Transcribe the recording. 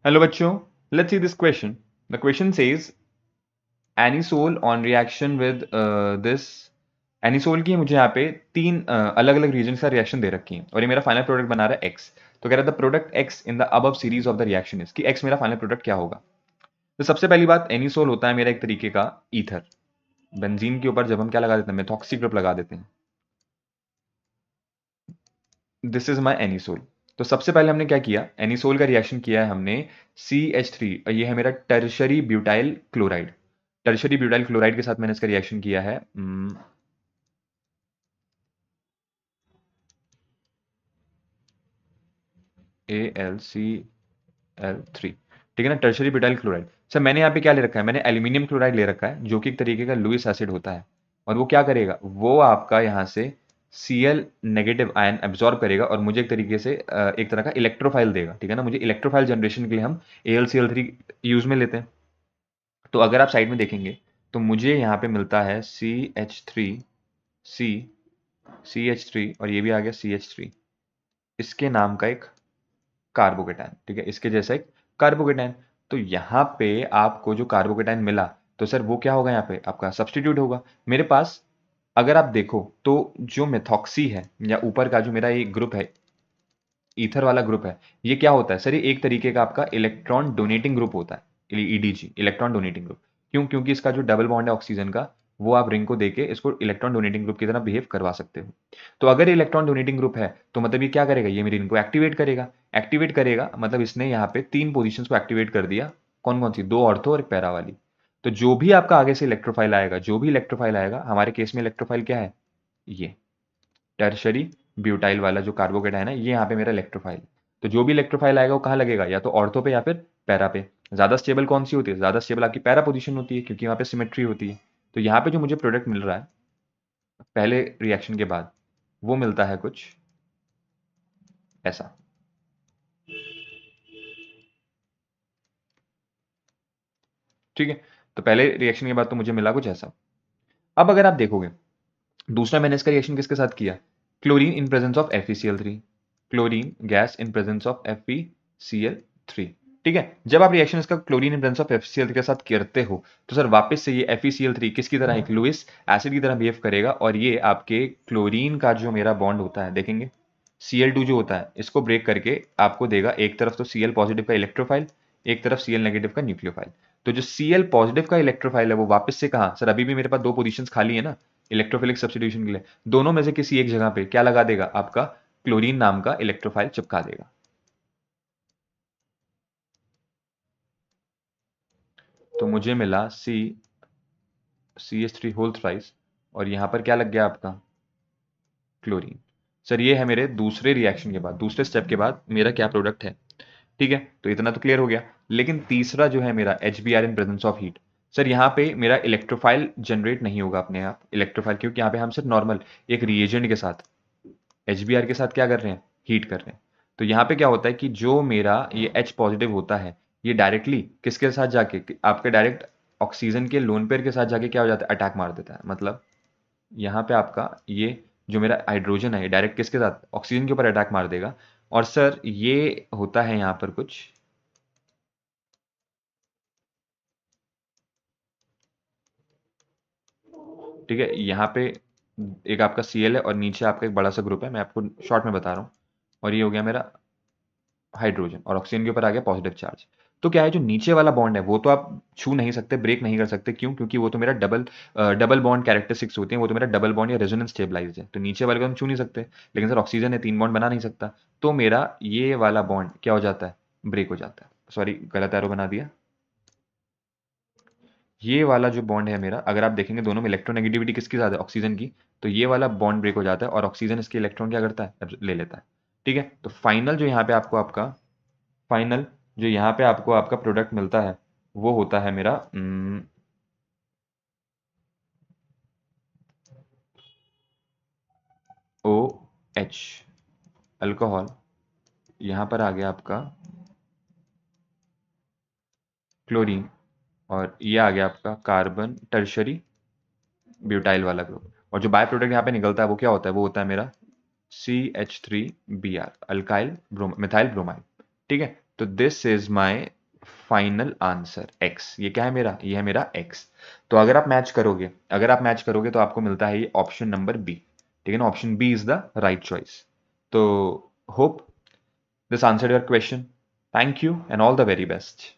Hello बच्चों, let's see this question. The question says anisole on reaction with this. Anisole की मुझे यहाँ पे तीन अलग अलग रीजन का रिएक्शन दे रखी है और ये मेरा फाइनल प्रोडक्ट बना रहा है एक्स. तो कह रहा है the product x in the above series of the reaction is, कि एक्स मेरा फाइनल प्रोडक्ट क्या होगा. तो सबसे पहली बात, एनिसोल होता है मेरा एक तरीके का ईथर. बेंजीन के ऊपर जब हम क्या लगा देते हैं, मेथॉक्सी ग्रुप लगा देते हैं. This is my anisole. तो सबसे पहले हमने क्या किया, एनिसोल का रिएक्शन किया है हमने CH3, और ये है मेरा tertiary butyl chloride. Tertiary butyl chloride के साथ मैंने इसका रिएक्शन किया है AlCl3. ठीक है ना, टर्शरी ब्यूटाइल क्लोराइड. सर मैंने यहाँ पे क्या ले रखा है, मैंने एल्यूमिनियम क्लोराइड ले रखा है जो कि एक तरीके का लुइस एसिड होता है. और वो क्या करेगा, वो आपका यहाँ से Cl नेगेटिव आयन एब्जॉर्ब करेगा और मुझे एक तरीके से एक तरह का इलेक्ट्रोफाइल देगा. ठीक है ना, मुझे इलेक्ट्रोफाइल जनरेशन के लिए हम AlCl3 यूज में लेते हैं. तो अगर आप साइड में देखेंगे तो मुझे यहाँ पे मिलता है CH3 और ये भी आ गया CH3, इसके नाम का एक कार्बोकेटायन. ठीक है, इसके जैसा एक कार्बोकेटायन. तो यहाँ पे आपको जो कार्बोकेटायन मिला, तो सर वो क्या होगा, यहाँ पे आपका सब्सटीट्यूट होगा मेरे पास. अगर आप देखो तो जो मेथॉक्सी है या ऊपर का जो मेरा ये ग्रुप है, ईथर वाला ग्रुप है, ये क्या होता है सर, ये एक तरीके का आपका इलेक्ट्रॉन डोनेटिंग ग्रुप होता है, EDG, इलेक्ट्रॉन डोनेटिंग ग्रुप. क्यों, क्योंकि इसका जो डबल बॉन्ड है ऑक्सीजन का, वो आप रिंग को देके इसको इलेक्ट्रॉन डोनेटिंग ग्रुप की तरह बिहेव करवा सकते हो. तो अगर ये इलेक्ट्रॉन डोनेटिंग ग्रुप है तो मतलब ये क्या करेगा, ये मेरी रिंग को एक्टिवेट करेगा. एक्टिवेट करेगा मतलब इसने यहाँ पे तीन पोजिशन को एक्टिवेट कर दिया. कौन कौन सी, दो ऑर्थो और एक पैरा वाली. तो जो भी आपका आगे से इलेक्ट्रोफाइल आएगा, जो भी इलेक्ट्रोफाइल आएगा, हमारे केस में इलेक्ट्रोफाइल क्या है, ये टर्शरी ब्यूटाइल वाला जो कार्बोकेटायन है, ये यहाँ पे मेरा इलेक्ट्रोफाइल. तो जो भी इलेक्ट्रोफाइल आएगा वो कहाँ लगेगा, या तो ऑर्थो पे या फिर पैरा पे. ज्यादा स्टेबल कौन सी होती है, ज्यादा स्टेबल आपकी पैरा पोजीशन होती है क्योंकि वहाँ पे सिमेट्री होती है. तो यहाँ पे जो मुझे प्रोडक्ट मिल रहा है पहले रिएक्शन के बाद, वो मिलता है कुछ ऐसा. ठीक है, तो पहले रिएक्शन के बाद तो मुझे मिला कुछ ऐसा. अब अगर आप देखोगे, दूसरा मैंने इसका रिएक्शन किसके साथ किया, chlorine in presence of FeCl3. Chlorine gas in presence of FeCl3. ठीक है, जब आप रिएक्शन इसका chlorine in presence of FeCl3 के साथ करते हो तो सर वापस से ये FeCl3 किसकी तरह, एक लुइस एसिड की तरह बिहेव करेगा. और ये आपके क्लोरीन का जो मेरा बॉन्ड होता है, देखेंगे Cl2 जो होता है, इसको ब्रेक करके आपको देगा एक तरफ तो Cl पॉजिटिव का इलेक्ट्रोफाइल, एक तरफ Cl नेगेटिव का न्यूक्लियोफाइल. तो जो Cl पॉजिटिव का इलेक्ट्रोफाइल है वो वापस से कहा सर, अभी भी मेरे पास दो पोजीशंस खाली है ना इलेक्ट्रोफिलिक सब्स्टिट्यूशन के लिए, दोनों में से किसी एक जगह पे क्या लगा देगा, आपका क्लोरीन नाम का इलेक्ट्रोफाइल चिपका देगा. तो मुझे मिला CH3 होल थ्राइस, और यहां पर क्या लग गया आपका, क्लोरीन. सर ये है मेरे दूसरे रिएक्शन के बाद, दूसरे स्टेप के बाद मेरा क्या प्रोडक्ट है. ठीक है, तो इतना तो क्लियर हो गया. लेकिन तीसरा जो है मेरा HBr in presence of heat. Sir यहाँ पे मेरा इलेक्ट्रोफाइल जनरेट नहीं होगा अपने आप इलेक्ट्रोफाइल, क्योंकि यहाँ पे हम सिर्फ नॉर्मल एक रिएजेंट के साथ HBr के साथ क्या कर रहे हैं, हीट कर रहे हैं. तो यहाँ पे क्या होता है कि जो मेरा ये H पॉजिटिव होता है, ये डायरेक्टली किसके साथ जाके, आपके डायरेक्ट ऑक्सीजन के लोन पेयर के साथ जाके क्या हो जाता है, अटैक मार देता है. मतलब यहाँ पे आपका ये जो मेरा हाइड्रोजन है, ये डायरेक्ट किसके साथ, ऑक्सीजन के ऊपर अटैक मार देगा. और सर ये होता है यहाँ पर कुछ, ठीक है, यहाँ पे एक आपका Cl है और नीचे आपका एक बड़ा सा ग्रुप है, मैं आपको शॉर्ट में बता रहा हूँ. और ये हो गया मेरा हाइड्रोजन, और ऑक्सीजन के ऊपर आ गया पॉजिटिव चार्ज. तो क्या है, जो नीचे वाला बॉन्ड है वो तो आप छू नहीं सकते, ब्रेक नहीं कर सकते. क्यों, क्योंकि वो तो मेरा डबल बॉन्ड कैरेक्टरिस्टिक्स होती हैं, वो तो मेरा डबल बॉन्ड या रेजोनेंस स्टेबलाइज है. तो नीचे वाले को हम छू नहीं सकते. लेकिन सर ऑक्सीजन है, तीन बॉन्ड बना नहीं सकता. तो मेरा ये वाला बॉन्ड क्या हो जाता है, ब्रेक हो जाता है. सॉरी, गलत एरो बना दिया. ये वाला जो बॉन्ड है मेरा, अगर आप देखेंगे दोनों में इलेक्ट्रोनेगेटिविटी किसकी ज़्यादा है, ऑक्सीजन की. तो ये वाला बॉन्ड ब्रेक हो जाता है और ऑक्सीजन इसके इलेक्ट्रॉन क्या करता है, ले लेता है. ठीक है, तो फाइनल जो यहाँ पे आपको आपका फाइनल जो यहाँ पे आपको आपका प्रोडक्ट मिलता है, वो होता है मेरा OH, अल्कोहल. यहाँ पर आ गया आपका क्लोरीन, और ये आ गया आपका कार्बन टर्शरी ब्यूटाइल वाला ग्रुप. और जो बाय प्रोडक्ट यहाँ पे निकलता है वो क्या होता है, वो होता है मेरा CH3Br, अल्काइल मिथाइल ब्रोमाइड. ठीक है, तो this is my final answer x। ये क्या है मेरा? ये है मेरा x। तो अगर आप मैच करोगे, तो आपको मिलता है ये ऑप्शन नंबर बी। ठीक है ना, option B is the right choice. तो hope this answered your question. Thank you and all the very best.